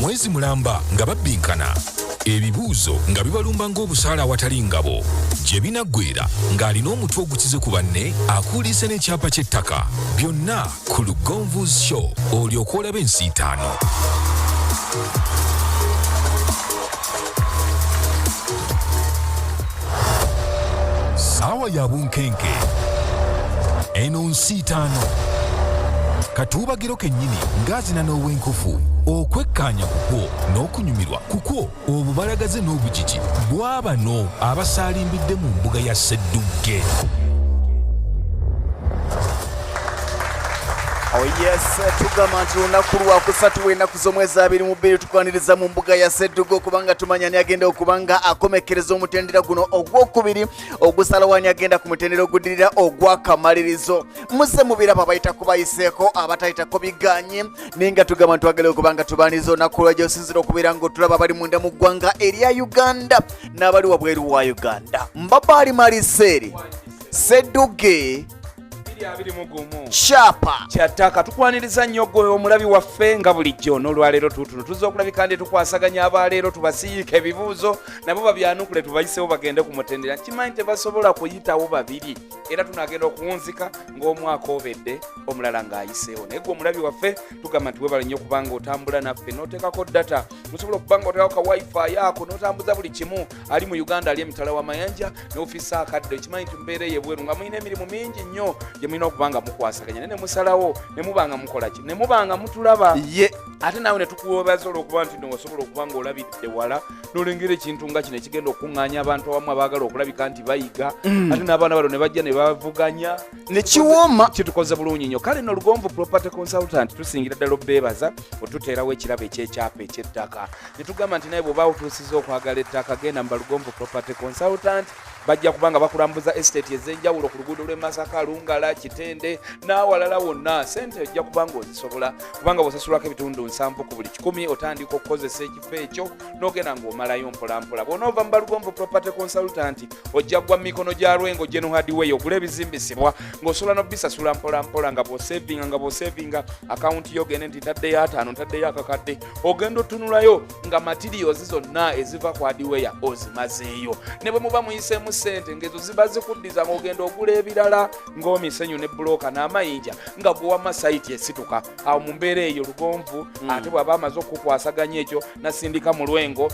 mwezi mulamba nga babbinkana ebibuuzo nga bibalumba ng'obusaala awatali ngabo gye binaggweera ng'alina omutwe ogukize ku banne akuulise n'ekyapa ky'ettaka byonna ku Lugonvu's Show olyoka olaba ensiitaano. Saawa ya bunkenke eno nsiitaano katuubagiro kennyini ng'azina n'ow'enkufu okwekkaanya kukwo n'okunyumirwa kukwo obubalagaze n'obugigi bwa bano abasaalimbidde mu mbuga ya Sseddugge. Oh yes, tugamba nti olunaku lwakusatu w'ennaku z'omwezi 22 tukwaniriza mu mbuga ya Sseddugge okubanga tumanya ni agenda okubanga akomekereza omutendera guno ogwokubiri ogusalawo ani agenda ku mutendera oguddirira ogwakamalirizo. Muze mubiraba bayita kubayiseeko abatayitako biganye naye nga tugamba nti twagala okubanga tubaaniriza olunaku lwajja osinzira okubeera ng'otulaba bali munda mu ggwanga erya Uganda n'abali wabweru wa Uganda. Mbabaali Maliseeri Sseddugge Kyapa Ttaka tukwaniriza nnyo gwe omulabi waffe nga bulijjo n'olwaleero tutuno tuzza okulabika ndi tukwasaganya abaleero tubasiike ebibuuzo nabo babyanukule tubayisewo bagende ku mutendera. Kimanyi tebasobola kuyitawo babiri era tunagenda okuwunzika ng'omwaka obedde omulala ng'ayiseewo naye gwe omulabi waffe tugamba nti webala nnyo okubanga otambula naffe n'oteekako data osobola okubanga oteekako ka wifi yaako n'otambuza buli kimu ali mu Uganda ali emitala w'amayanja n'ofiisi akadde. Kimanyi nti mbeera ey'ebweru nga mulina emirimu mingi nnyo mulina okubanga mukwasaganya ne musalawo ne mubanga mukola ki ne mubanga mutulaba ye ate nawe ne tukuwebaza olw'okuba nti osobola okubanga olabidde wala n'olengera ekintu nga kino ekigenda okuŋŋaanya abantu awamu abaagala okulabika nti bayiga ate n'abaana balo ne bajja ne bavuganya ne kiwooma kitukoze bulungi nnyo. Kale no Lugonvu Property Consultant tusingira ddala obbeebaza otuteerawo ekirabo eky'ekyapa eky'ettaka ne tugamba nti naye bw'oba otuusiza okwagala ettaka genda mu Lugonvu Property Consultant bajja kubanga bakulambuza estate ez'enjawulo ku luguudo lw'e Masaka, Lungala, Kitende n'awalala wonna. Sente ojja kubanga ozisobola kubanga bw'osasulako ebitundu 7 ku buli 100 otandika okukozesa ekifo ekyo n'ogenda ng'omalayo mpolampola. Bw'onoova mu Lugonvu Property Consultant ojja gwa mikono gya Lwengo General Hardware ogula ebizimbisibwa ng'osobola n'obisasula mpolampola nga bw'osevinga akawunti yo ogende nti ntaddeyo 5 ntaddeyo akakadde ogenda otunulayo nga materials zonna eziva ku hardware ozimazeeyo ne bwe muba muyiseemu sente ngezo ziba zikuddiza ng'ogenda ogula ebirala ng'omisenyu ne buloka n'amayinja nga gwewa site esituka awo mu mbeera eyo Lugonvu ate bw'aba amaze okukwasaganya ekyo nasindika mu Lwengo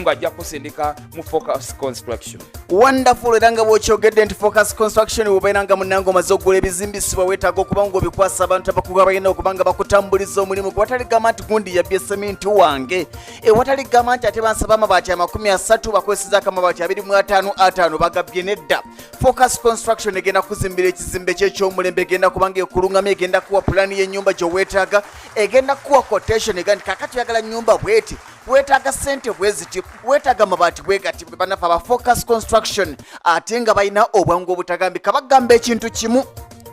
ajja kusindika mu Focus Construction. Wonderful era nga bw'okyogedde nti Focus Construction bw'obeera nga munnange omaze okugula ebizimbisibwa weetaaga okuba ng'obikwasa abantu abakuga bagenda okubanga bakutambuliza omulimu watali gamba nti gundi yabbye seminti wange watali gamba nti ate bansaba amabaati 30 bakwesizaako amabaati 25 bagabbye nedda. Focus Construction egenda kuzimbira ekizimbe ky'ekyomulembe egenda kubanga ekulungamya egenda kuwa pulaani y'ennyumba gy'oweetaaga egenda kuwa quotation egandi kakati oyagala nnyumba bweti weetaaga sente bweziti weetaaga mabaati bwegati banafa aba Focus Construction ate nga balina obwangu obutagambika bagamba ekintu kimu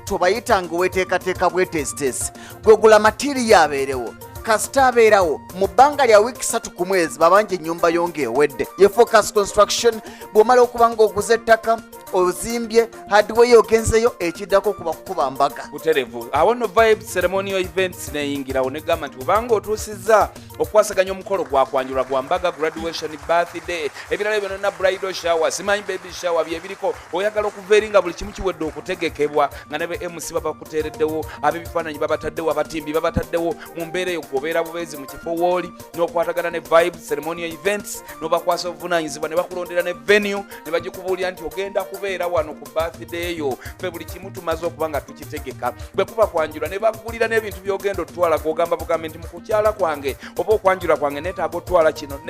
tobayitanga weteekateeka bwetesitesi gwegula material abeerewo kasita abeerawo mu bbanga lya wiiki 3 ku mwezi babanja ennyumba yonge ewedde ye Focus Construction bw'omala okubanga oguze ettaka ozimbye hardware ogenzeyo ekiddako kuba kukuba mbaga buterevu awo no vibe ceremonial events neyingirawo ne gamba nti bubanga otuusizza okwasaganya omukolo gwakwanjulwa gwa mbaga graduation birthday ebirala bino na bridal shower simanyi baby shower byebiriko oyagala okuveeringa buli kimu kiwedde okutegekebwa nga nebe MC baba kuteereddewo abebifaananyi babataddewo abatimbi babataddewo mu mbeera eyo gobeera bubeezi mu kifo wooli n'okwatagana ne vibe ceremonial events n'obakwasa obuvunaanyizibwa ne bakulondera ne venue ne bagikubuulira nti ogenda kubeera wano ku birthday yo fe buli kimu tumaze okuba nga tukitegeka bwe kuba kwanjula ne bagulira n'ebintu by'ogenda otwala gogamba bugambe nti mu kukyala kwange oba okwanjula kwange neetaaga otwala kino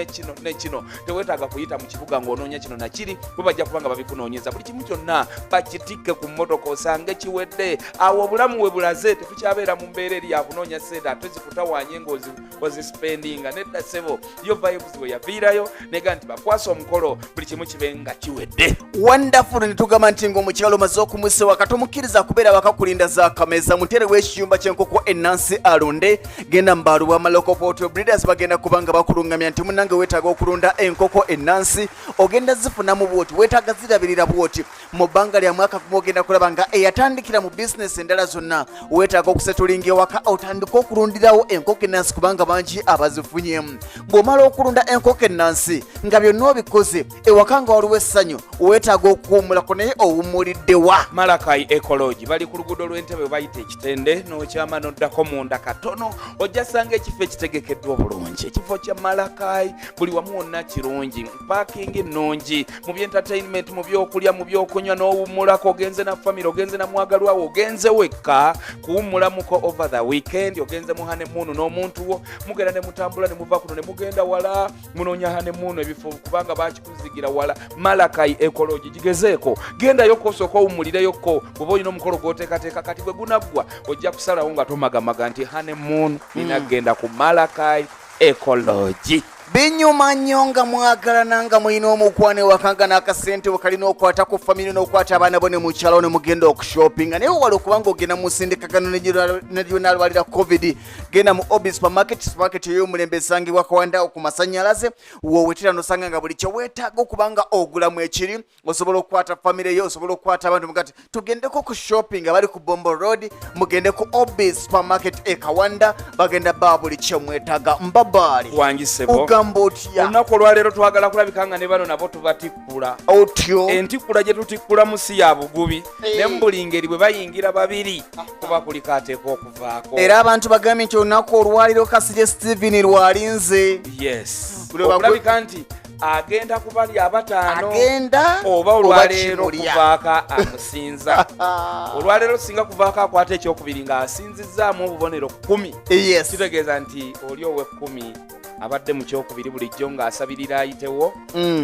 ne kino teweetaaga kuyita mu kibuga ng'onoonya kino nakiri bwe bajja kubanga babikunoonyeza buli kimu kyonna bakitikke ku mmotoka osange kiwedde awo obulamu we bulaze tetukyabeera mu mbeera eri yakunoonya sente ate zikutawanye ng'ozisipendinga nedda ssebo yo vibes we yaviirayo nega nti bakwasa omukolo buli kimu kibe nga kiwedde. Wonderful nitugamba nti ng'omukyalo omaze okumuse wakati omukkiriza kubeera wakakulinda za kameza mutere w'ekiyumba ky'enkoko ennansi alonde genda mu baaluwa amaloko portable breeders bagenda kubanga bakulungamya nti munnange weetaaga okulunda enkoko ennansi ogenda zifunamu bwoti weetaaga zirabirira bwoti mu bbanga lya mwaka gumu ogenda kulaba nga eyatandikira mu bizinesi endala zonna weetaaga okusetulinga ewaka otandika okulundirawo enkoko enkoko ennansi kubanga bangi abazifunyemu. Bw'omala okulunda enkoko ennansi nga byonna obikoze ewaka nga waliwo essanyu weetaaga okuwummulako naye owummulidde wa? Malakai Ecology bali ku luguudo lw'Entebbe bayita ekitende n'okyama n'oddako munda katono ojja sanga ekifo ekitegekeddwa obulungi. Ekifo kya Malakai buli wamu wonna kirungi, parking ennungi, mu by'entertainment, mu byokulya, mu byokunywa n'owummulako. Ogenze na family, ogenze na mwagalwawo, ogenze wekka kuwummulamuko over the weekend, ogenze mu honeymoon n'omuntu wo, mugenda ne mutambula ne muva kuno ne mugenda wala munoonya honeymoon ebifo kubanga bakikuzigira wala. Malakai Ecology gigezeeko, gendayo kosooka owummulireyoko. Bw'oba olina omukolo gw'oteekateeka kati bwe gunaggwa ojja kusalawo nga tomagamaga nti honeymoon inagenda ku Malakai Ecology. Binyuma nnyo nga mwagalana nga mulina omukwano ewaka nga n'akasente wekalina okwata ku famire n'okwata abaana bo ne mu kyalo ne mugenda okushopinga naye wala okubanga ogenda mu nsindikagano ne lyonalwalira covid. Genda mu Obi supermarket ey'omulembe esangibwa Kawandawo ku masannyalaze woowetera nosanga nga buli kyeweetaaga okubanga ogulamu ekiri osobola okukwata famire yo, osobola okukwata abantu mugati tugendeko ku shopping abali ku Bombo Road, mugende ku Obi supermarket e Kawanda bagenda ba buli kyemwetaaga. Mbabaali wangisebo olunaku olwaleero twagala kulabika nga ne bano nabo tubatikkula otyo entikkula gye tutikkula mu si ya bugubi ne mu buli ngeri bwe bayingira babiri kuba kuliko ateeka okuvaako. Era abantu bagambye nti olunaku olwaleero Kasirye Steven lwalinze. Yes, okulabika nti agenda kubali abataano agenda oba olwaleero kuvaaka amusinza. Olwaleero singa kuvaako akwata ekyokubiri nga asinzizzaamu obubonero 10. Yes, kitegeeza nti oli owe 10 abadde mu kyokubiri bulijjo ng'asabirira ayitewo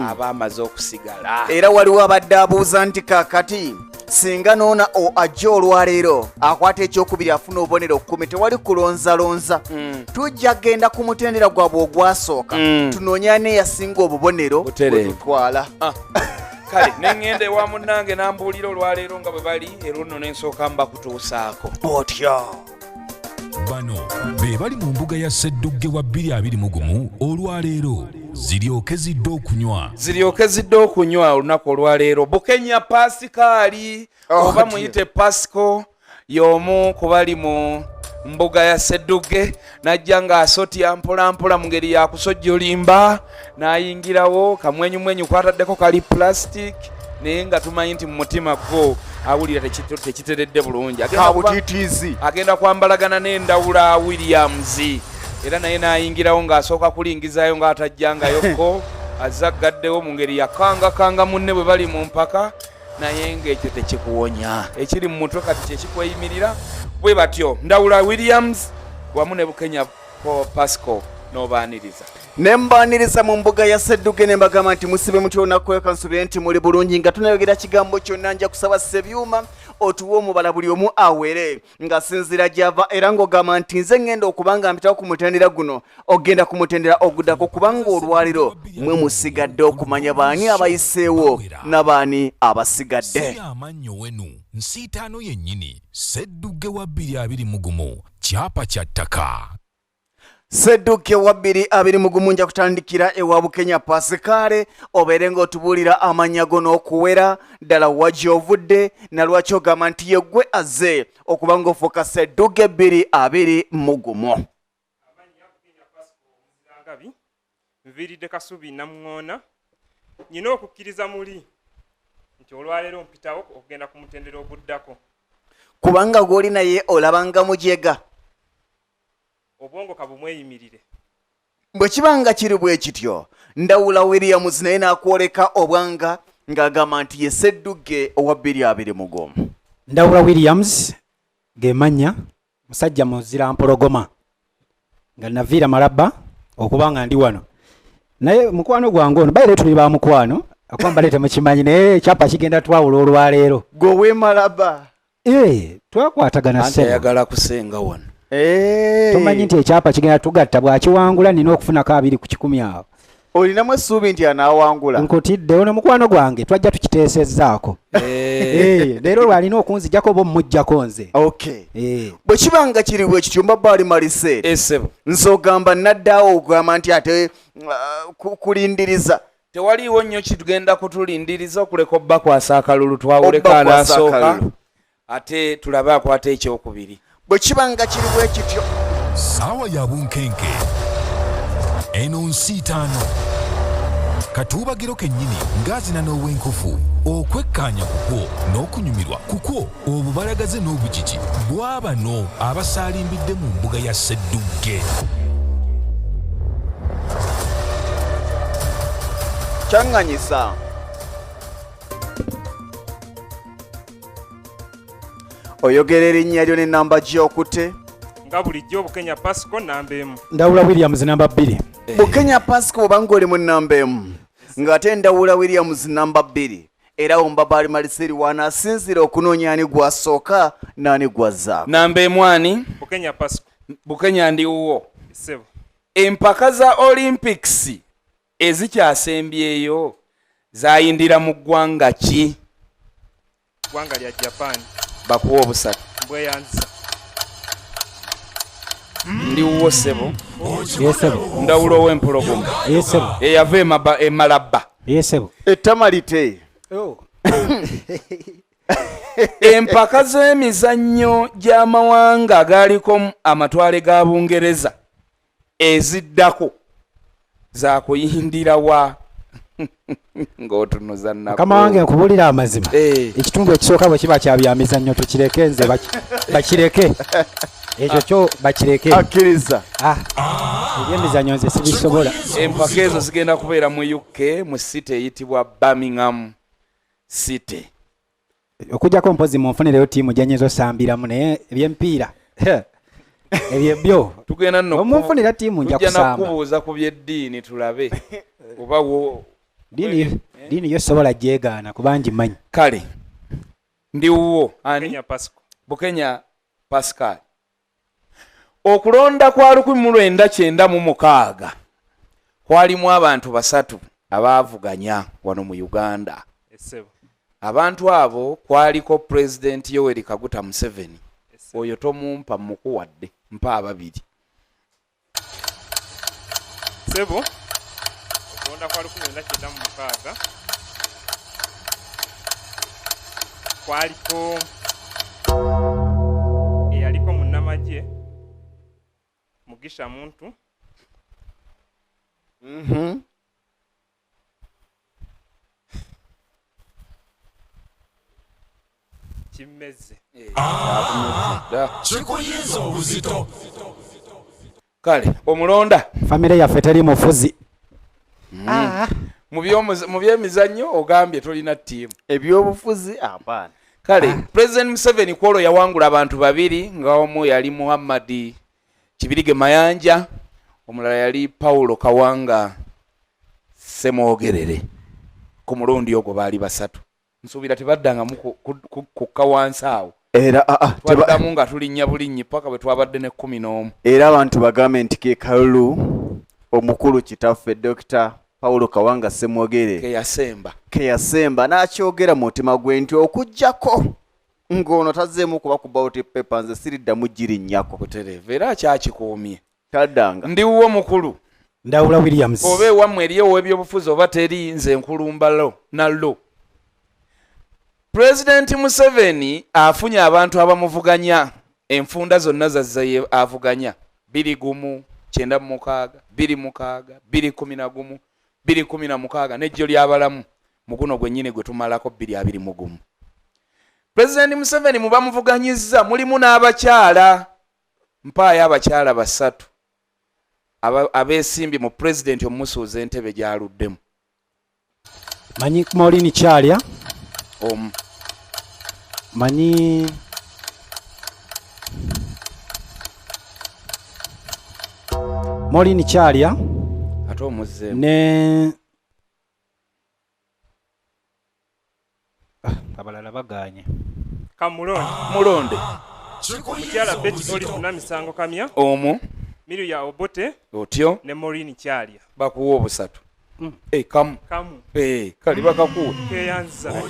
aba amaze okusigala. Era waliwo abadde abuuza nti kaakati singa noona ajja olwaleero akwata ekyokubiri afuna obubonero 10 tewali kulonzalonza. Tujja genda ku mutendera gwabwe ogwasooka tunoonya neeyasinga obubonero bwetutwala. Kale neŋŋenda ewa munnange n'ambuulira olwaleero nga bwe bali era nno n'ensooka mbakutuusaako. Otyo Bano be bali mu mbuga ya Sseddugge wa 2021 olwaleero ziryoke zidde okunywa olunaku olwaleero. Bukenya Pasikaali oba muyite Pasco y'omu ku bali mu mbuga ya Sseddugge najja ng'asotya mpolampola mu ngeri ya kusojjolimba n'ayingirawo kamwenyumwenyu kwataddeko kali plastic naye nga tumanyi nti mu mutima gwo awulira tekiteredde bulungi. Agenda kwambalagana n'endawula Williams era naye n'ayingirawo ng'asooka kulingizaayo ng'atajjangayoko azaggaddewo mu ngeri yakangakanga munne bwe bali mu mpaka naye ng'ekyo tekikuwonya ekiri mu mutwe kati kyekikweyimirira bwe batyo. Ndawula Williams wamu ne Bukenya Pasco n'obaaniriza. Nembaniriza mu mbuga ya Sseddugge ne mbagamba nti musibe mutyo olunaku eka nsubire nti muli bulungi nga tunayogera kigambo kyonna nja kusaba Ssebyuma otuwe omubala buli omu awere nga sinzira gyava era ng'ogamba nti nze ngenda okubanga mpitawo ku mutendera guno ogenda ku mutendera oguddako kubanga olwaliro mwe musigadde okumanya baani abayiseewo n'abaani abasigadde. Amannyo wenu nsiitaano yennyini Sseddugge wa 2021 Kyapa kya Ttaka. Sseddugge wa 2021 nja kutandikira ewa Bukenya Pasikaale obeere ng'otubuulira amannya go n'okuwera ddala wajja ovudde na lwaki ogamba nti ye ggwe azze okuba ng'ofuuka Sseddugge 2021. Nviiridde Kasubi Namuŋŋoona nyina okukkiriza muli nti olwaleero mpitawo okugenda ku mutendera oguddako kubanga gw'oli naye olabanga mujega obwongo kabumweyimirire. Bwe kibanga kiri bwe kityo Ndawula Williams naye n'akwoleka obwanga ng'agamba nti ye Sseddugge owa 2021. Ndawula Williams ge mannya musajja muzira mpologoma nga naviira malabba okubanga ndi wano naye mukwano gwange ono bayire tuli ba mukwano akwambale temukimanyi naye Kyapa kigenda twawula olwaleero gwe wemalaba twakwatagana ssebo ayagala kusenga wano. Tumanyi nti Kyapa kigenda tugatta bwakiwangula nina okufunako 2 ku 10 awo. Olinamu essuubi nti anaawangula? Nkutidde ono mukwano gwange twajja tukiteesezzaako. Leero lwalina okunzijjako oba omujjako nze. Bwe kibanga kiri bwe kityo Mbabaali Maliseeri nsogamba naddaawo okugamba nti ate kulindiriza tewaliiwo nnyo kitugenda kutulindiriza okuleka obba kwasa akalulu twawuleka anaasooka ate tulabe akwata ekyokubiri. Bwe kibanga kiri bwe kityo Sawa ya bunkenke eno nsi ttaano katuubagiro kennyini ng'azina n'ow'enkufu okwekkanya kukwo n'okunyumirwa kukwo obubalagaze n'obugigi bw'abano abasaalimbidde mu mbuga ya Sseddugge. Kyanganyisa oyogera erinnya lyo n'ennamba gy'okutte nga bulijjo Bukenya Pasco namba emu. Ndawula Williams namba 2. Bukenya Pasco obanga oli mu namba emu ng'ate Ndawula Williams namba 2 era Ombabali Maliseri wanaasinzira okunoonya ani gwasooka n'ani gwazzaako. Namba emwani Bukenya Pasco. Bukenya ndiwuwo. Ssebo. Empaka za Olympics ezikyasembyeyo zaayindira mu ggwanga ki? Ggwanga lya Japan. Bakuwa obusatu. Bweyanza. Ndiwuwo ssebo. Yesebo. Ndawula ow'empologoma. Yesebo. Eyava emalabba. Yesebo. Ettama lite. Empaka z'emizannyo gy'amawanga agaaliko amatwale ga Bungereza eziddako zaakuyindira wa ng'otunuza nnako. Mukama wange nkubulira amazima. Ekitundu ekisooka bwe kiba kya byamizannyo tukireke nze bakireke. Ekyo kyo bakireke. Akkiriza. Ebyemizannyo nze sibisobola. Empaka ezo zigenda kubeera mu UK mu city eyitibwa Birmingham City. Okujjako mpozi munfunireyo ttiimu gyenyiza osambiramu naye ebyempiira ebyebyo tugenda nno omunfunira ttiimu nja kusamba. Nakubuuza ku byeddiini tulabe oba wo diini yo sobola gyegaana kuba ngimanyi. Kale ndiwuwo Bukenya Pasco. Bukenya Pascal. Okulonda kwa 1996 kwalimu abantu basatu abaavuganya wano mu Uganda. Ssebo. Abantu abo kwaliko President Yoweri Kaguta Museveni. Oyo tomumpa mukuwadde mpa ababiri. Ssebo. Okulonda kwa 1996 kwaliko eyaliko munnamagye Mugisha Muntu. Kimeze. Kale omulonda Famire yaffe teri mufuzi. mu byemizannyo ogambye tolina ttiimu. Ebyobufuzi abaana. Kale President Museveni kwolwo yawangula abantu babiri nga omu yali Muhammad Kibirige Mayanja, omulala yali Paulo Kawanga Semwogerere. Ku mulundi ogwo baali basatu. Nsuubira tebaddanga ku kawansi awo. Era twabaddamu nga tulinnya bulinnyi paka bwe twabadde ne 11. Era abantu bagambe nti ke kalulu omukulu kitaffe Dr. Paulo Kawanga Semwogerere ke yasemba n'akyogera mu mutima gwe nti okujjako ng'ono tazzeemu kuba ku ballot paper nze siriddamu girinnyako. Butereevu era akyakikuumye. Taddanga. Ndiwuwo mukulu. Ndawula Williams. Oba ewammwe eriyo ow'ebyobufuzi oba teri nze nkulumba nallo. President Museveni afunye abantu abamuvuganya enfunda zonna zazze avuganya 2 9 6 2 6 2 11 2 16 n'ejjo ly'abalamu mu guno gwennyini gwe tumalako 2 President Museveni mu bamuvuganyizza mulimu n'abakyala mpaayo abakyala basatu abeesimbi mu president omusuuza entebe gy'aluddemu. Manyi Maureen Kyalya. Manyi Maureen Kyalya ate omuzze ne abalala baganye. Mulonde. Mukyala Betty Olive Namisango Kamya. Omu. Miruya Obote. Otyo. Ne Maureen Kyalya. Bakuwa obusatu. Kamu. Kali bakakuwa. Keyanza.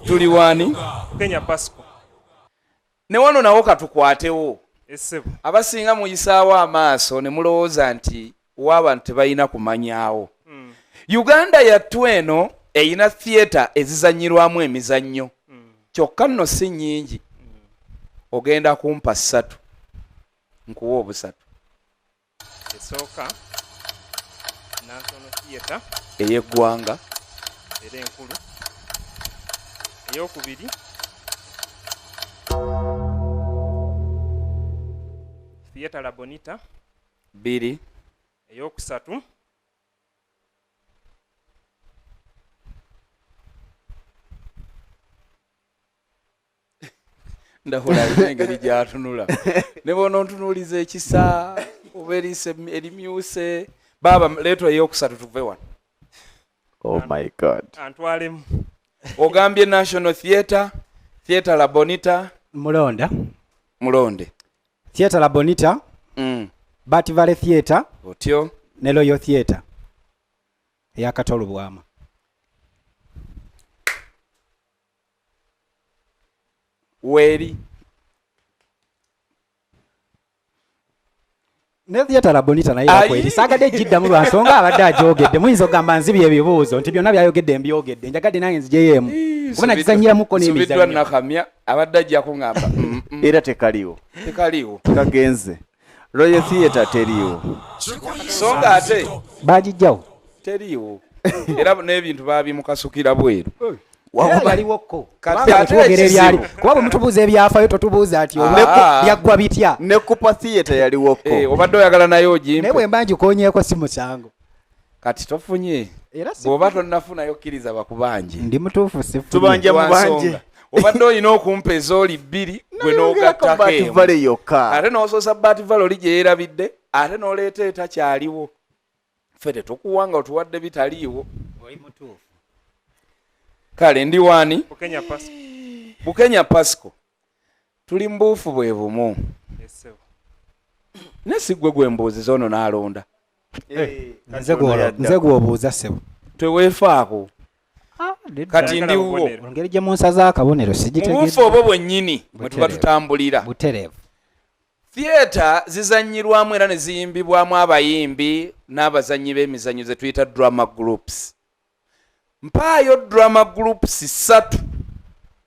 Tuli wani? Bukenya Pasco. Ne wano nawo katukwatewo. Ssebo. Abasinga muyisaawo amaaso ne mulowooza nti w'abantu tebalina kumanyaawo. Uganda yattu eno eyina theatre ezizanyirwamu emizannyo. Kyokka nno si nnyingi. Ogenda kumpa 3. nkuwa obusatu. Esooka National Theatre ey'eggwanga. era enkulu. Eyokubiri Theatre La Bonita. 2. Eyokusatu ndahula engeri gy'atunula ne bw'ona ontunuuliza ekisa oba erimyuse baaba leetwa eyokusatu tuve wano. Oh my God. Antwalemu. Ogambye National Theatre, Theatre La Bonita, Mulonde. Theatre La Bonita, Bat Valley Theatre, otyo ne Royal Theatre ey'akatolo bwama. weeri ne Theatre La Bonita naye yakweri saagadde giddamu lwa nsonga abadde agyogedde. Muyinza ogamba nzibye ebibuuzo nti byonna byayogedde mbyogedde njagadde nange nzijeyeemu kuba nakizanyiramuko n'emizannyo. Subiddwa nakamya abadde ajjako ngamba Era tekaliwo. Kagenze. Royal Theatre teriiwo. Songa ate baagijjawo teriiwo. Era n'ebintu baabimukasukira bweru. waliwoko kuba bwe mutubuuza ebyafaayo totubuuza ati byaggwa bitya. Ne Kupa Theatre yaliwoko. Obadde oyagala naye ogimpe. naye bwe mba ngikonyeeko si musango. Kati tofunye bw'oba tonnafunayo kkiriza bakubanje. Ndi mutuufu sifu. Tubanja mu banje. Obadde olina okumpa ezooli 2 gwe n'ogattako emu. Ate n'osoosa Bat Valley oli gye yeerabidde ate n'oleeta etakyaliwo. Ffe tetukuwanga otuwadde bitaliiwo. Kale ndi wani Bukenya Pasco tuli mbuufu bwe bumu. Ne sigwe gwe mbuuziza ono n'alonda. nze gw'obuuza ssebo. Teweefaako. Kati ndiwo engeri gye munsaza akabonero sigitegedde. Buufu obwo bwennyini bwe tuba tutambulira. Butereevu. Theatre zizannyirwamu era ne ziyimbibwamu abayimbi n'abazannyi b'emizannyo ze tuyita drama groups. Mpaayo drama groups 3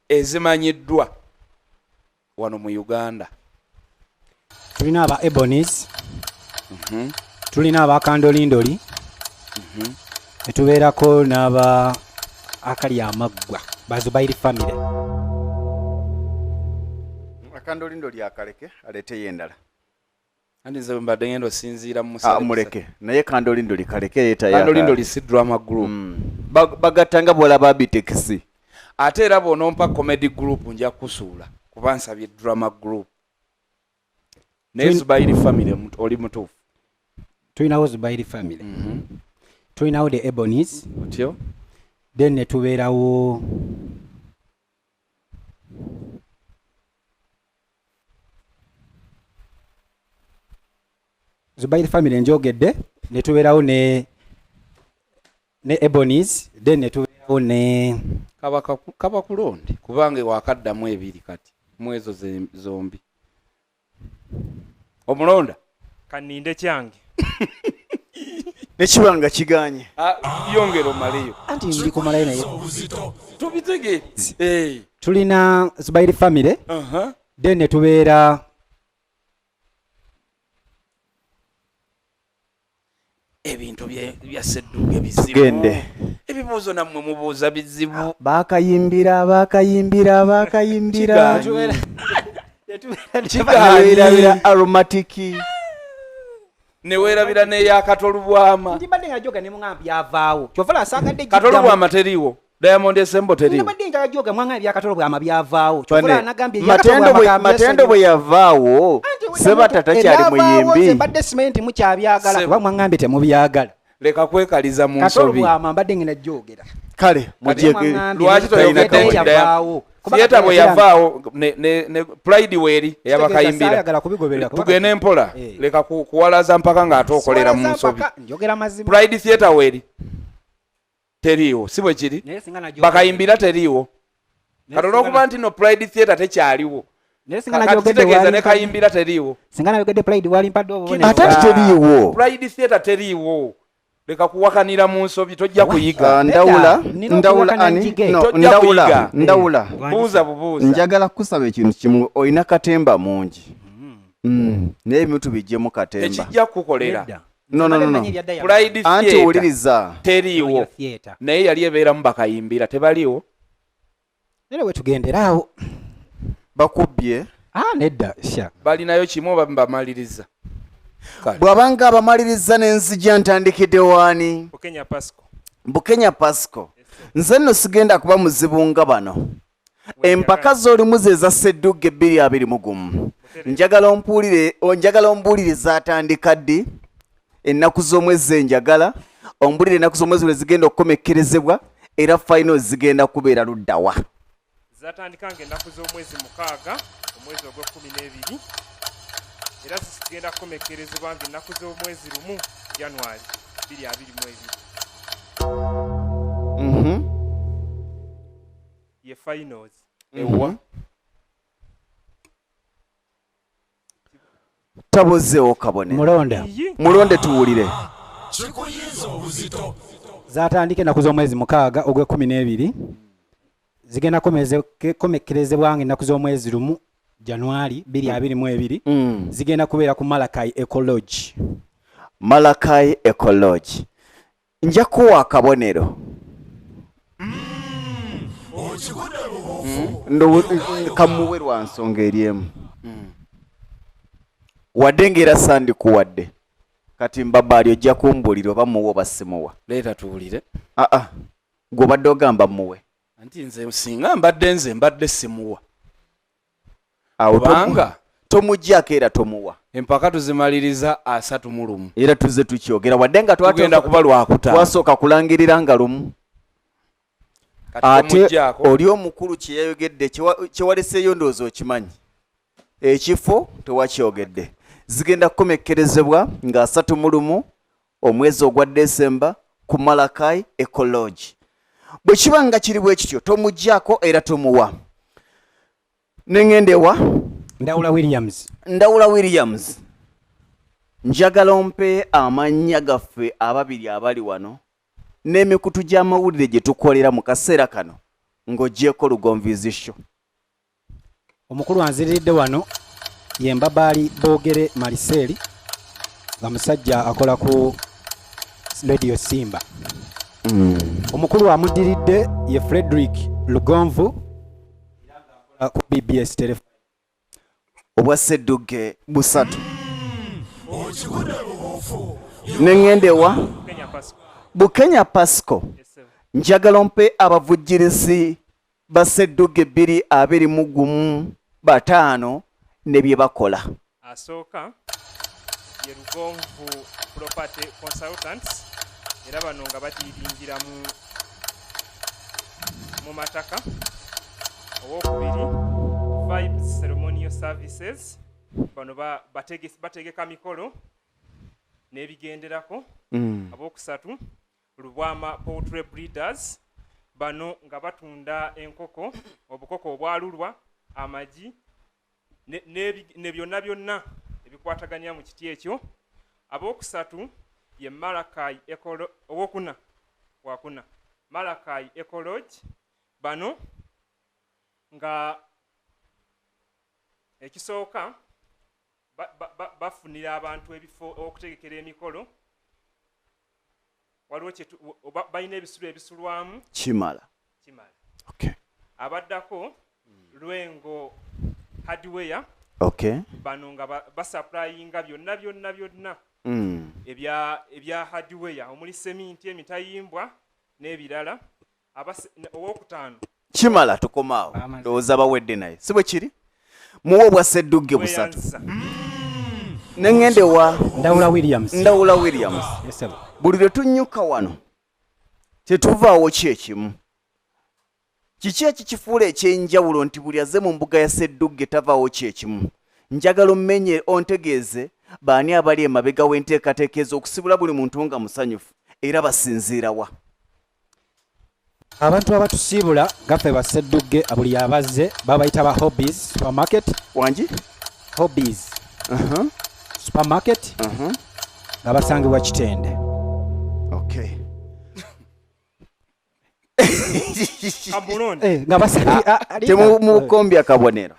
ezimanyiddwa wano mu Uganda. Tulina aba Ebonies, tulina aba Kandolindoli, netubeerako n'aba akali amaggwa Bazubairi family. Akandolindoli akaleke aleeteyo endala. Andi nze mbadde ngenda osinziira mu muleke naye Kandolindoli kaleke yeeta Kandolindoli si drama group. Bagattanga bw'olaba bitekisi. Ate era bw'onompa comedy group nja kusuula kuba nsabye drama group. Naye Zubairi family oli mutuufu. Tulinawo Zubairi family. Tulinawo the Ebonies. Otyo. Then ne tubeerawo Zubairi family njogedde, ne tubeerawo ne Ebonies, then ne tubeerawo ne kaba kulondi kubanga wakaddamu 2 kati mu ezo zombi. Omulonda kaninde kyange nekibanga kiganye. Yongero maliyo anti ndi kumalayo naye tubitegeeze. Tulina Zubairi family, then ne tubeera ebintu bya Sseddugge bizibu. Gende Ebibuuzo nammwe mubuuza bizibu. Bakayimbira Kigaanira aromatiki ne weerabira n'eyakatolubwama. ndibadde nga joga ne muŋŋamba byavaawo kyova asaagadde katolubwama teriiwo. Diamond Esembo teriiwo. ndibadde nga joga mwaŋŋamba byakatolubwama byavaawo kyova anagambye Matendo bwe yavaawo Sebata takyali muyimbi. mbadde simenti mukyabyagala kuba mwaŋŋambye temubyagala. Leka kwekaliza mu nsobi. Katolubwama mbadde ngenda jogera. Kale lwaki toyogedde Theatre bwe yavaawo ne Pride weeri eyabakayimbira tugende mpola. Leka kuwalaza mpaka ng'ate okolera mu nsobi. Pride Theatre weeri teriiwo si bwe kiri. Bakayimbira teriiwo. Katono okuba nti no Pride Theatre tekyaliwo. Kitegeeza ne kayimbira teriiwo. Singa nayogedde Pride wali mpadde obubone. Ate teriiwo. Pride Theatre teriiwo. Leka kuwakanira mu nsobi tojja kuyiga. Ndawula. Buuza bubuuza. Njagala kusaba ekintu kimu, oyina katemba mungi. n'ebintu bijjemu katemba ekijja kukolera no Pride anti Theatre owuliriza teriiwo naye yali ebeeramu bakayimbira tebaliwo era wetugenderaawo bakubbye nedda sha balinayo kimu oba bamaliriza bw'abanga abamaliriza n'enzija ntandikidde waani Bukenya Pasco nze nno sigenda kuba muzibu nga bano empaka z'olimu ze za Sseddugge 2021 njagala ombuulire zatandika ddi ennaku z'omwezi enjagala ombulire ennaku z'omwezi lwe zigenda okukomekkerezebwa era final zigenda kubeera luddawa zatandika ng'ennaku z'omwezi 6 omwezi ogw'12 era zigenda kukomekkerezebwa ng'ennaku z'omwezi 1 January 2022 ye finals ewa tabozeewo kabone mulonde tuwulire zatandika ennaku z'omwezi 6 ogw'12 zigenda komekkerezebwa ng'ennaku z'omwezi 1 January 2022 zigenda kubeera ku Malakai Ecology nja kuwa akabonero kamuwe lwa nsonga eri emu wadde ng'era sandikuwadde kati mbabaali ojja kumbuulira oba muwe oba simuwa leeta tuwulire gwe obadde ogamba muwe anti nze singa mbadde simuwa kubanga tomuggyako era tomuwa empaka tuzimaliriza 31 era tuzze tukyogera wadde nga tugenda kuba lwakutaano twasooka kulangirira nga lumu ate oli omukulu kye yayogedde kyewaleseeyo ndowooza okimanyi ekifo tewakyogedde zigenda kukomekkerezebwa nga 31 omwezi ogwa Desemba ku Malakai Ecology bwe kiba nga kiri bwe kityo tomuggyako era tomuwa neŋŋendewa Ndawula Williams njagala ompe amannya gaffe ababiri abali wano n'emikutu gy'amawulire gye tukolera mu kaseera kano ng'oggyeko Lugonviizi Show. Omukulu anziriridde wano ye Mbabaali Boogere Marcel nga musajja akola ku Radio Simba. Omukulu amuddiridde ye Frederick Lugonvu ku BBS telefone obwa Sseddugge busatu neŋŋendewa Bukenya Pasco njagala ompe abavujjirizi ba Sseddugge 2021 5 ne bye bakola asooka ye Lugonvu Property Consultants era bano nga batiiringira mu mataka owokubiri Vibes Ceremonial Services bano bategeka mikolo n'ebigenderako abokusatu Lubwama Poultry Breeders bano nga batunda enkoko obukoko obwalulwa amagi ne byonna ebikwataganya mu kiti ekyo abokusatu ye Malakai Malakai Ecology bano nga ekisooka bafunira abantu ebifo okutegekera emikolo waliwo balina ebisulo ebisulwamu kimala okay. abaddako Lwengo Hardware okay. bano nga basupplyinga byonna ebya hardware omuli seminti emitayimbwa n'ebirala owokutaano kimala tukomaawo ndowooza bawedde naye si bwe kiri muwe obwa Sseddugge busatu neŋŋendewa Ndawula Williams buli lwe tunnyuka wano tetuvaawo kyekimu kiki ekikifuula ekyenjawulo nti buli aze mu mbuga ya Sseddugge tavaawo kyekimu njagala ommenye ontegeeze baani abali emabega w'enteekateeka ez'okusibula buli muntu nga musanyufu era basinziirawa abantu abatusiibula gaffe ba Sseddugge buli abazze babayita ba Hobbies Supermarket wangi Hobbies Supermarket nga basangibwa Kitende okay. nga basangibwa temukombi akabonero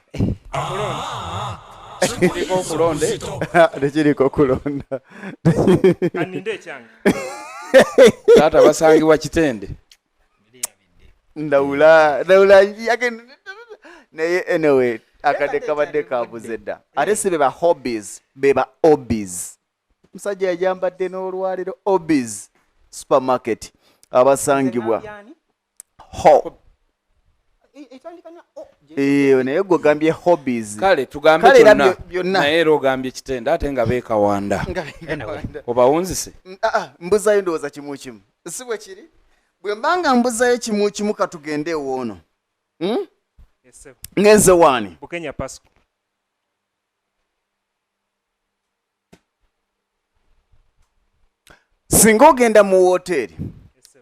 kiriko okulonde tekiriko kulonda kaninde ekyange taata basangibwa Kitende ndawula yake naye anyway akade kabadde kabuze dda ate si beba hobbies beba hobbies musajja yajambadde n'olwaliro hobbies supermarket abasangibwa naye gwe ogambye hobbies kale tugambe kyonna naye era ogambye Kitende ate nga beekawanda obawunzise mbuzayo ndowooza kimu kimu si bwe kiri bwe mbanga mbuzayo kimu kimu katugende ewoono ngenze waani Bukenya Pasco singa ogenda mu wooteri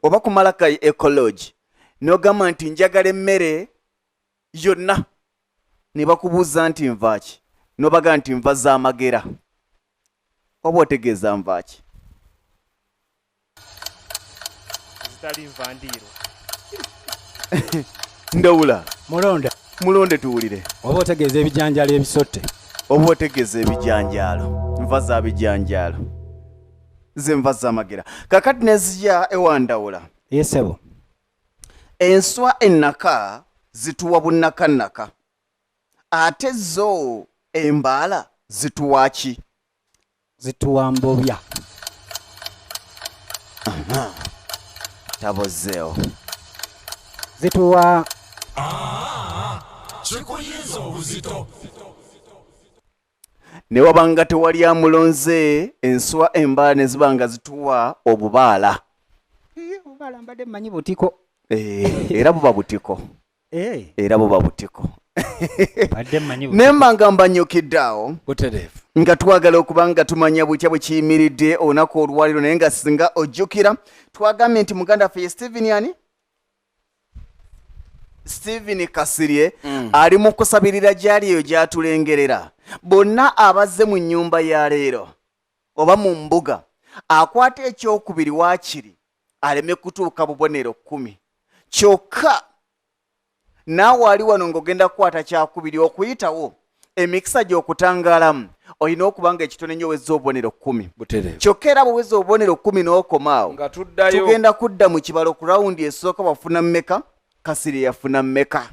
oba ku Malakai ecology n'ogamba nti njagala emmere yonna ne bakubuuza nti nvaaki n'obaga nti nva z'amagera oba otegeeza nvaaki zitali nvandiiro ndawula mulonde tuwulire oba otegeeza ebijanjaalo ebisotte oba otegeeza ebijanjaalo nva za bijanjaalo ze nva z'amagera kakati nezija ewandawula yesebo enswa ennaka zituwa bunnakannaka ate zo embaala zituwa ki zituwa mbobya tabozeewo zituwa kikuyinza obuzito ne wabanga tewali amulonze enswa embaala ne ziba nga zituwa obubaala obubaala mbadde mmanyi butiko era buba butiko badde mmanyi nemba nga mbanyukiddeawo butereevu nga twagala okuba nga tumanya butya bwe kiyimiridde olunaku olwaliro naye nga singa ojjukira twagambye nti muganda waffe Stephen Kasirye ali mu kusabirira gyali eyo gyatulengerera bonna abazze mu nnyumba ya leero oba mu mbuga akwata ekyokubiri waakiri aleme kutuuka bubonero 10 kyokka naawe ali wano ng'ogenda kukwata kyakubiri okuyitawo emikisa gy'okutangaalamu olina okuba nga ekitone nnyo wezza obubonero 10 kyokka era bwewezza obubonero 10 n'okomaawo tugenda kudda mu kibalo ku rawundi esooka wafuna mmeka Kasirye yafuna mmeka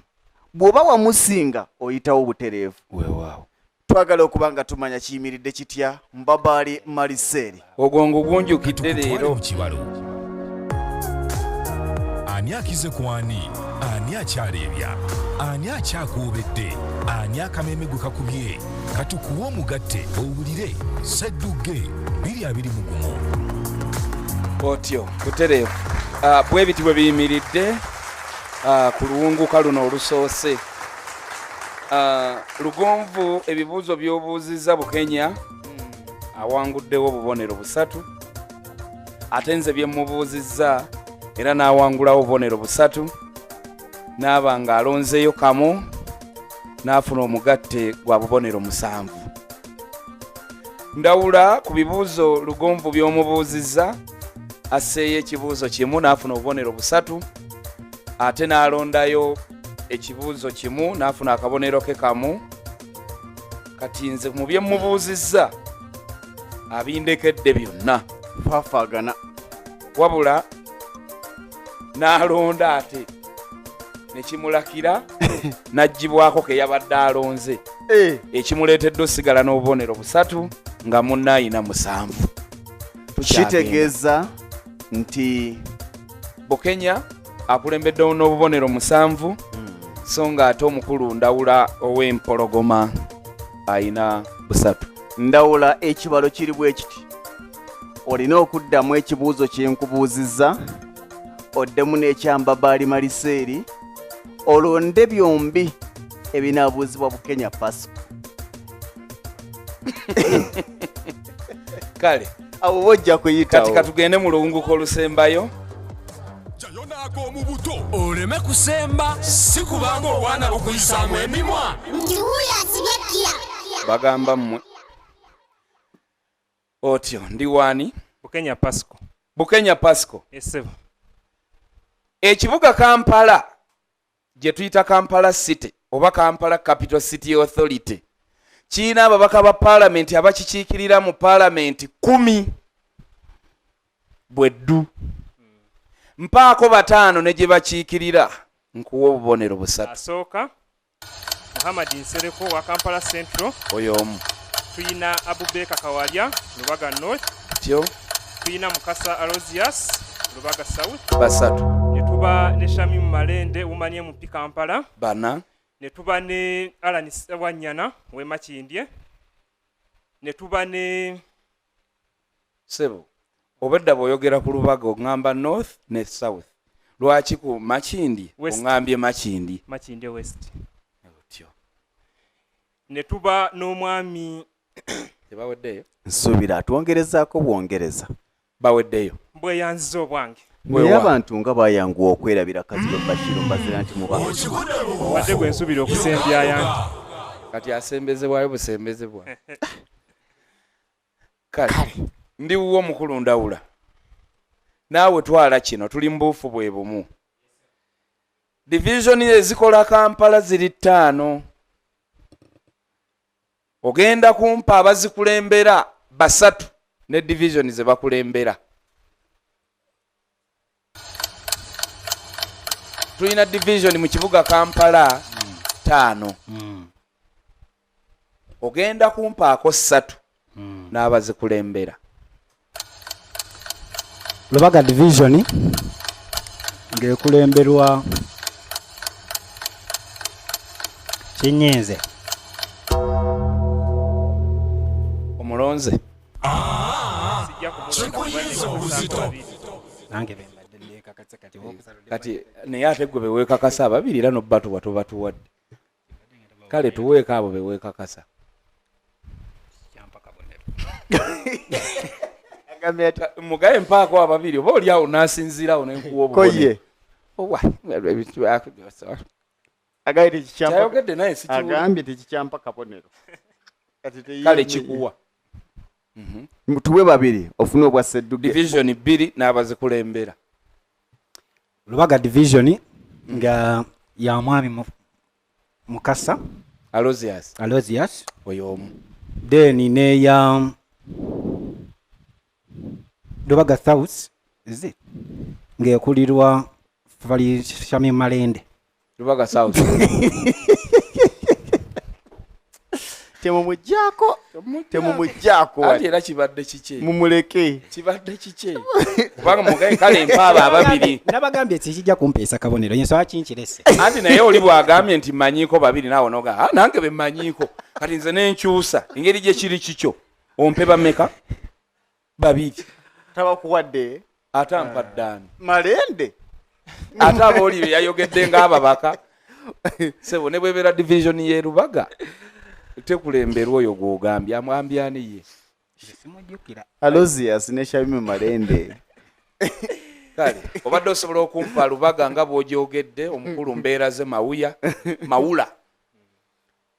bw'oba wamusinga oyitawo butereevu weewaawo twagala okuba nga tumanya kiyimiridde kitya Mbabaali Maliseeri obwongo bwunjukidde leero mu kibalo ani akize ku ani akyaleebya ani akyakuubedde ani akameme gwe kakubye katukuwe omugatte owulire Sseddugge 221 otyo butereevu bwe biti bwe biyimiridde ku luwunguka luno olusoose Lugonvu ebibuuzo by'obuuzizza Bukenya awanguddewo obubonero 3 ate nze bye mubuuzizza era n'awangulawo obubonero 3 n'aba nga alonzeeyo kamu n'afuna omugatte gwa bubonero 7 ndawula ku bibuuzo Lugonvu by'omubuuzizza asseeyo ekibuuzo kimu n'afuna obubonero 3 ate n'alondayo ekibuuzo kimu n'afuna akabonero ke kamu kati nze mu bye mubuuzizza abindekedde byonna faafagana wabula n'alonda ate nekimulakira n'aggyibwako ke yabadde alonze ekimuleetedde osigala n'obubonero 3 nga munna ayina 7 kitegeeza nti Bukenya akulembeddewo n'obubonero 7 so nga ate omukulu Ndawula ow'Empologoma ayina 3 Ndawula ekibalo kiri bwe kiti olina okuddamu ekibuuzo kye nkubuuzizza oddemu n'ekya Mbabaali Maliseeri olonde byombi ebinaabuuzibwa Bukenya Pasco kale abo bojja kuyitawo kati katugende mu luwunguka olusembayo jayonaako mu buto oleme kusemba si kubanga obwana bukuyisaamu emimwa bagamba mmwe otyo ndi waani Bukenya Pasco esebo ekibuga Kampala gye tuyita Kampala City oba Kampala Capital City Authority kiina ababaka ba paalamenti abakikiikirira mu paalamenti 10 bweddu mpaako 5 ne gye bakiikirira nkuwa obubonero 3. Asooka Muhammad Nsereko wa Kampala Central, oyo omu. tuyina Abubeka Kawalya Lubaga North, tyo tuyina Mukasa Alozias Lubaga South, 3. ne tuba ne Shamim Malende umanye mu Kampala, 4. ne tuba ne Alan Wanyana we Makindye, ne tuba ne Sebo obedda bw'oyogera ku Lubaga oŋŋamba North ne South. Lwaki ku Makindye oŋŋambye Makindye? Makindye West. Tyo Ne tuba n'omwami tebaweddeyo. Nsuubira atwongerezaako bwongereza. Baweddeyo. bweyanziza obwange. Naye abantu nga bayanguwa okwerabira Kazito Bashir mbazira nti muba. Wadde gwe nsubira okusembya yange. Kati asembezebwayo busembezebwa. Kale ndi wuwo mukulu Ndawula. Naawe twala kino tuli mbuufu bwe bumu. Division ezikola Kampala ziri 5. Ogenda kumpa abazikulembera 3 ne division ze bakulembera. Tulina division mu kibuga Kampala 5. Ogenda kumpaako 3 n'abazikulembera. Lubaga division ng'ekulemberwa Kinyenze Omulonze. Sijja kumulonda nange bembadde ndekakasa kati wokusala Kati naye ate gwe beweekakasa ababiri era n'obbatuwa tobatuwadde. Kale tuweeko abo beweekakasa. kyampa kabonero. Mugaye mpaako ababiri oba oli awo n'asinziirawo n'enkuwa obubonero. Kyayogedde naye sikiwulira. Agambye tekikyampa kabonero. Kale kikuwa. Tuwe 2 ofune obwa Sseddugge. Division 2 n'abazikulembera. Lubaga division nga ya mwami Mukasa Alozias oyo omu. then ne ya Lubaga South is it ng'ekulirwa Fali Shami Malende. Lubaga South. Temumujjaako Ate era kibadde kiki? mumuleke. Kibadde kiki? Kubanga mugaye kale mpaaba ababiri. Nabagambye tekijja kumpeesa kabonero nsaba kinkirese. Anti naye oli bw'agambye nti mmanyiiko 2 naawe noga nange be mmanyiiko kati nze n'enkyusa engeri gye kiri kikyo ompe bameka 2 Tabakuwadde atampa ddaani Malende. ate abooli be yayogedde ng'ababaka sebo ne bwebera division ye Lubaga tekulemberwa oyo gw'ogambye amwambye ani ye? Simujjukira. Alozias ne Shamim Malende. Kale obadde osobola okumpa Lubaga nga bw'ogyogedde omukulu mbeera ze Mawula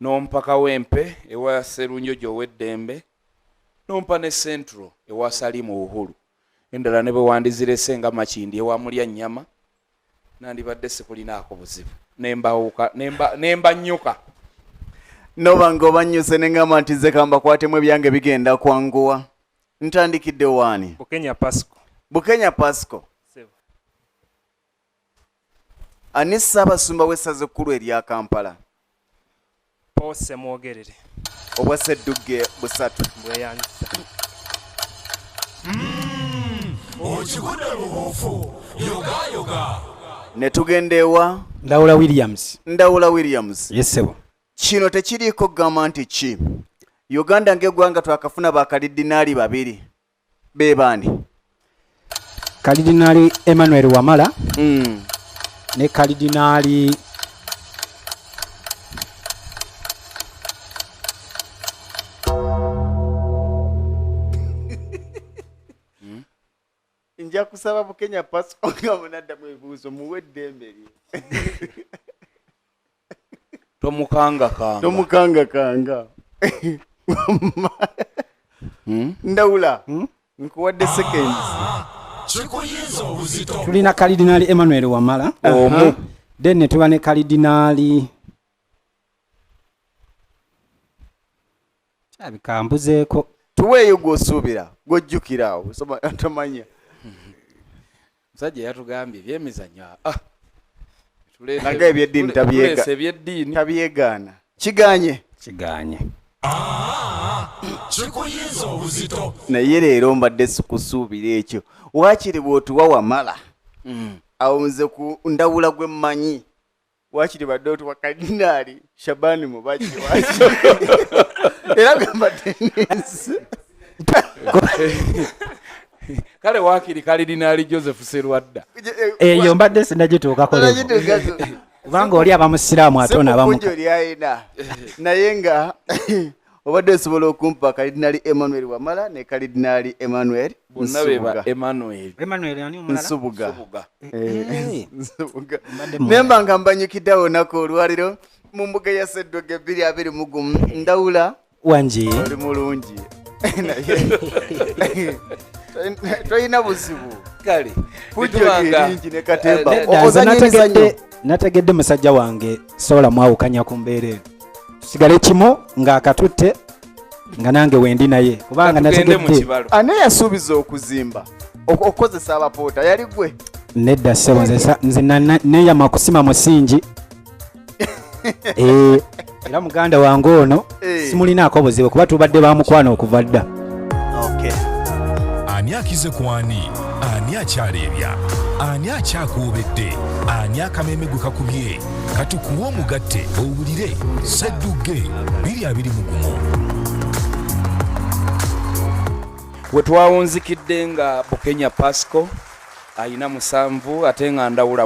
n'ompa Kawempe ewa Sserunjojo ow'eddembe n'ompa ne Central ewa Salimu Uhuru. Endala ne bwe wandizirese nga Makindye ewa mulya nnyama nandibadde sikulinaako buzibu nemba nnyuka. Noba ng'obanyuse ne ngamba nti nze kamba kwatemu ebyange bigenda kwanguwa. Ntandikidde waani? Bukenya Pasco. Ani Ssaabasumba w'essaza ekkulu erya Kampala? Pose mwogerere. Obwa Sseddugge 3. Bweyanziza. Okikude bubuufu yoga. Ne tugenda ewa Ndawula Williams. Yes sebo. Kino tekiriiko kugamba nti ki. Uganda ng'eggwanga twakafuna bakalidinaali 2. Be baani? Kalidinaali Emmanuel Wamala ne kalidinaali Nja kusaba Bukenya Pasco nga munaddamu ebibuuzo muwe eddembe lye. Tomukangakanga. Ndawula nkuwadde seconds. tulina kalidinaali Emmanuel Wamala then ne tuba ne kalidinaali abikambuzeeko tuweeyo gw'osuubira gw'ojjukira awo tomanya musajja yatugambye ebyemizannyo naga ebyeddiini tabyegaana kiganye kikuyinza obuzito naye leero mbadde sikusuubira ekyo waakiri bw'otuwa wamala awo nze ku ndawula gwe mmanyi waakiri badde otuwa kadinaali Shabani Mubajje waki era gambadde nensi kale waakiri kalidinaali Joseph Serwadda eyo mbadde sinagituukako kubanga oli abamusiraamu ate onaabamuka lyayina naye nga obadde osobola okumpa kalidinaali Emmanuel Wamala ne kalidinaali Emmanuel bonna beba Emmanuel Nsubuga nemba nga mbanyikiddewo nako olwaliro mu mbuga ya Sseddugge 221 ndawula wangi oli mulungi toyina buzibu kale pujjoeringi ne katemba nategedde musajja wange sobola mwawukanya ku mbeera eno tusigale kimu ng'akatutte nga nange wendi naye kubanga nategedde ani yasuubiza okuzimba okozesa abapoota yali gwe nedda ssebo nze neeyama kusima musingi era muganda wange ono simulinaako buzibu kuba tubadde bamukwano okuva dda ani akize ku ani akyaleebya ani akyakuubedde ani akameme gwe kakubye katukuwa omugatte owulire Sseddugge 221 we twawunzikidde nga Bukenya Pasco ayina 7 ate nga Ndawula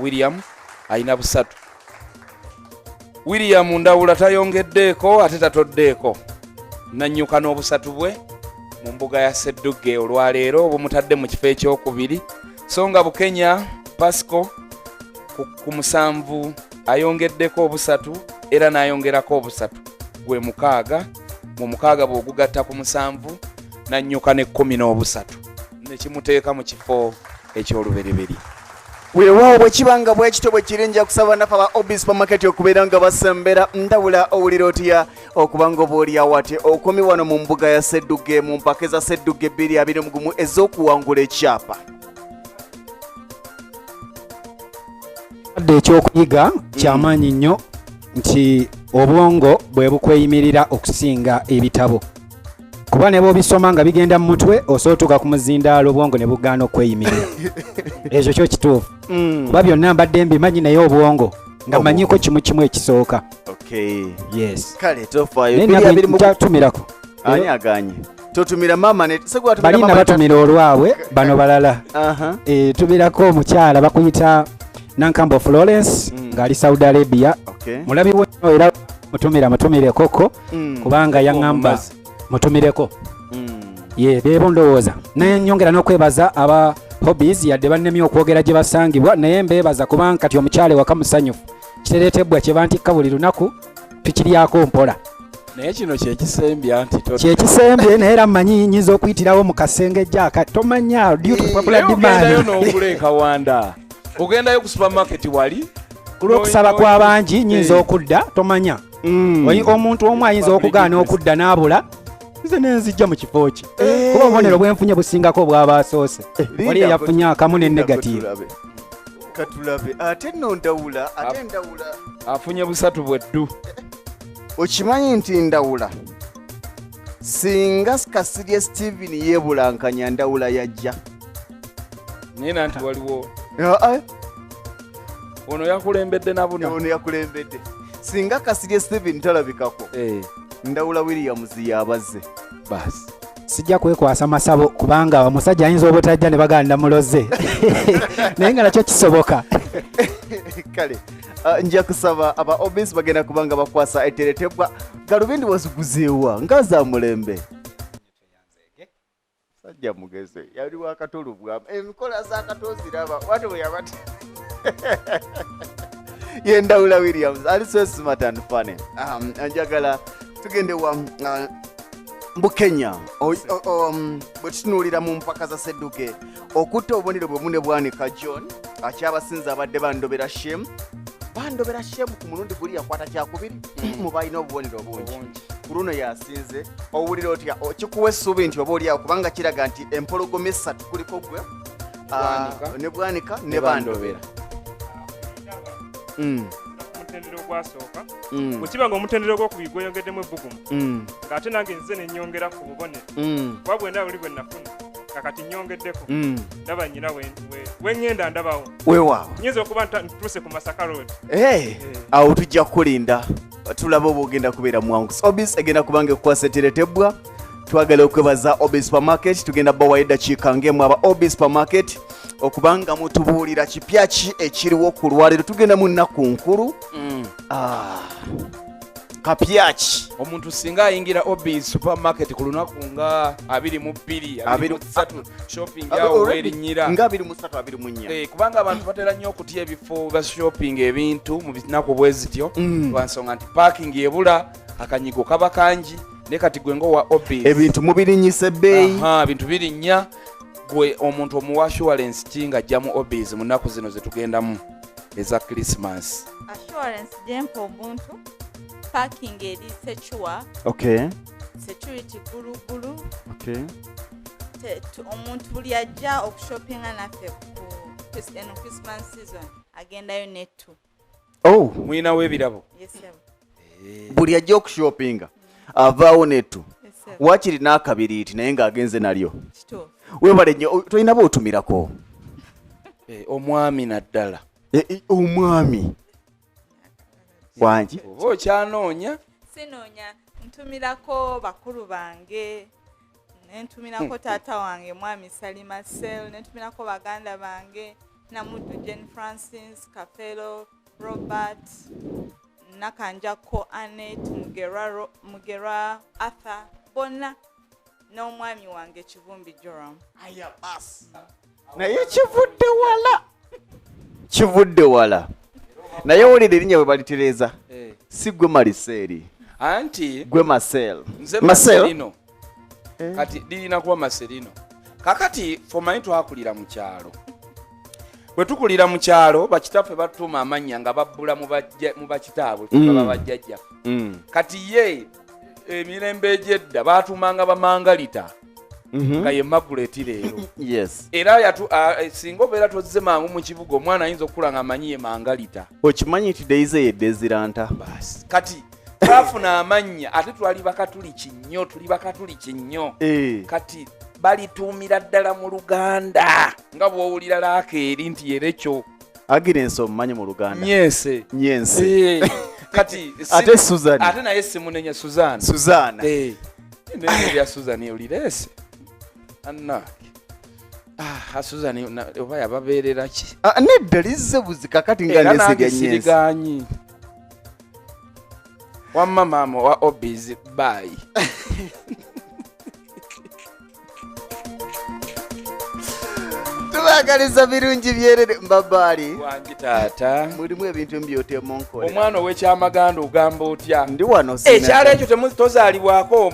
William ayina 3. William Ndawula tayongeddeeko ate tatoddeeko nannyuka n'obusatu bwe mu mbuga ya Sseddugge olwaleero obumutadde mu kifo ekyokubiri so nga Bukenya Pasco ku 7 ayongeddeko 3 era n'ayongerako 3 gwe 6 mu 6 bw'ogugatta ku 7 nannyuka ne 13 nekimuteeka mu kifo ekyoluberiberi weewaawo bwe kibanga bwekityo bwe kiri nja kusaba nafe aba Obi Supermarket okubeera nga basembera Ndawula owulira otya okuba nga oba oli awate okomi wano mu mbuga ya Sseddugge mu mpaka za Sseddugge 221 ez'okuwangula ekyapa adde ekyokuyiga kyamaanyi nnyo nti obwongo bwe bukweyimirira okusinga ebitabo kuba ne bw'obisoma nga bigenda mu mutwe osootuka ku muzindaalo obwongo ne bugaana okweyimirira ekyo kyo kituufu kuba byonna mbadde mbimanyi naye obwongo nga manyiko kimu ekisooka yes kale tofaayotumirako ani aganye totumira mama balina batumira olwabwe bano balala tumirako omukyala bakuyita Nankambo Florence ng'ali Saudi Arabia mulabi we era mutumire koko kubanga yaŋŋamba mutumireko bebo ndowooza naye nyongera n'okwebaza aba hobbies yadde bannemye okwogera gye basangibwa naye mbeebaza kubanga kati omukyale waka musanyufu kitereetebwa kye bantikka buli lunaku tukiryako mpola naye kino kyekisembya nti kyekisembye naye era mmanyi nyinza okuyitirawo mu kasenge jaka tomanya ogendayo n'ogula enkawanda ogendayo ku supermarket wali kulw'okusaba kw'abangi nyinza okudda tomanya omuntu omu ayinza okugaana okudda n'abula nze nenzijja mu kifo kye kuba obubonero bwenfunye busingako bw'aba asoose wali eyafunye akamu ne negatiivu katulabe ate nno Ndawula afunye 3 bweddu okimanyi nti Ndawula singa Kasirye Steven yeebulankanya Ndawula yajja naye nanti waliwo ono yakulembedde ono yakulembedde singa Kasirye Steven talabikako Ndawula Williams yabazze basi sijja kwekwasa masabo kubanga omusajja ayinza obutajja ne baganda muloze naye nga nakyo kisoboka kale nja kusaba aba Obis bagenda kubanga bakwasa eteretebwa galubindi waziguzeewa nga za mulembe sajja mugeze yali wakatulu bwama emikola zakatoziraba watu bwe yabati ye Ndawula Williams ali so smart and funny njagala tugende wa Bukenya bwe tutunuulira mu mpaka za Sseddugge okutta obubonero bwe mune bwanika John akyabasinza abadde bandobera shemu ku mulundi guli yakwata kyakubiri mu balina obubonero bungi luno yasinze owulira otya kikuwa essuubi nti oba oliawo kubanga kiraga nti empologoma essatu kuliko gwe ne Bwanika ne Bandobera. Omutendero gwasooka bwekiba nga omutendero gwokubiri gweyongeddemu ebbugumu ng'ate nange nze nenyongera ku bubonero kuba bwenda oli bwe nafuna kakati nyongeddeko ndaba nnyina weŋŋenda ndabawo weewaawo nyinza okuba ntuuse ku Masaka Road. Awo tujja kukulinda tulaba oba ogenda kubeera mwangusi. Obis egenda kubanga ekukwasa etteretebwa. Twagala okwebaza Obis Supermarket, tugenda bawayo eddakiika ng'emu aba Obis Supermarket okubanga mutubuulira kipya ki ekiriwo ku lwaleero. Tugenda mu nnaku nkulu kapya ki omuntu singa ayingira Obis Supermarket ku lunaku nga 22 23 shopping yawo werinnyira nga 23 24 kubanga abantu batera nnyo okutya ebifo ba shopping ebintu mu binaku bwezityo lwansonga nti parking ebula akanyigo kaba kangi ne kati gwe ngo wa Obis ebintu mubirinyise ebbeeyi ebintu birinnya gwe omuntu omuwa assurance kinga ajja mu Obis mu nnaku zino zetugendamu eza Christmas. Assurance jempo omuntu parking eri secure. Security gulu. Omuntu buli ajja okushoppinga naffe ku Christmas season agendayo nettu. Mwinawo ebirabo? Yes sir. Buli ajja okushoppinga avaawo nettu. Wakiri n'akabiriiti naye ng'agenze nalyo. Webale nnyo tolina bootumirako. Omwami naddala. Omwami wangi oba okyanoonya? Sinoonya, ntumirako bakulu bange, nentumirako taata wange mwami Sally Marcel, nentumirako baganda bange Namuddu Jane Francis, Kafelo, Robert, Nakanjako Annette, Mugera Arthur, bonna n'omwami wange Kivumbi Joram. Naye kivudde wala. Naye wulira erinnya bwe balitereza si gwe Maliseeri anti gwe Marcel. Marcelino kati lirina kuba Marcelino. Kakati fomanyi twakulira mu kyalo. Bwe tukulira mu kyalo bakitaffe batuma amannya nga babbula mu bakitaabwe baba bajjajja. Kati ye emirembe egyedda batumanga bamangalita nga ye Maguleti leero. Era singa obeera tozze mangu mu kibuga omwana ayinza okukula nga amanyi ye mangalita. Okimanyi nti Deize ye Desiranta. Basi kati twafuna amannya ate tuli bakatuli kinnyo. Kati balituumira ddala mu Luganda nga bw'owulira Laakeeri nti yerekyo. Agnes omumanyi mu Luganda? Nyense. Kati ate Suzan. Ate naye simunenya Suzana. Nene bya Suzan olirese. Annaki. Suzan oba yababeerera ki? Nedda lizze buzika kati nga nesiriganyi. Wamma maama wa Obis bye. Tubagaliza birungi byerere mbabaali. Wangi taata. Mulimu ebintu mbyoteemu nkola. Omwana ow'ekyamaganda ogamba otya? Ndi wano sina. Ekyalo ekyo tozaalibwako.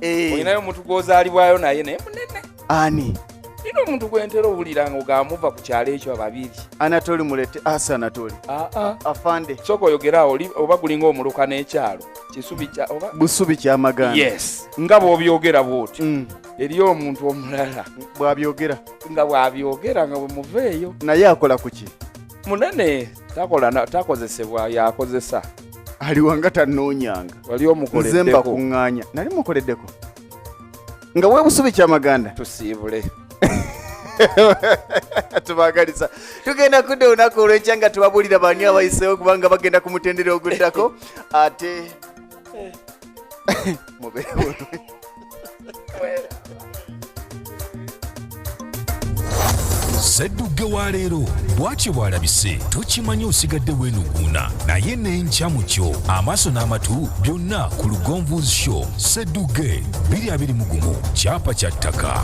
Olinayo omuntu gw'ozaalibwayo naye munene. Ani? Nino omuntu gwentera owulira ng'ogamuva ku kyalo ekyo ababiri. Anatoli mulete asa Anatoli. Afande. Sooka oyogera oba gulinga omuluka n'ekyalo. Kisubi kya oba busubi kyamaganda. Yes. Nga bw'obyogera bw'oti. Eriyo omuntu omulala bw'abyogera nga bwe muveeyo naye akola kuki munene takozesebwa yakozesa aliwa nga tannoonyanga wali omukoleddeko nze mbakuŋŋaanya nali mukoleddeko nga weebusubi kyamaganda tusiibule tubagaliza tugenda kudda olunaku olw'ekyanga tubabuulira baani abayiseewo kubanga bagenda ku mutendera oguddako ate mubeewo Sseddugge wa leero bw'atyo bw'alabise tokimanyi osigadde weenuguuna naye n'enkya mu kyo amaaso n'amatu byonna ku Lugonvuzi Show Sseddugge 2021 Kyapa kya Ttaka.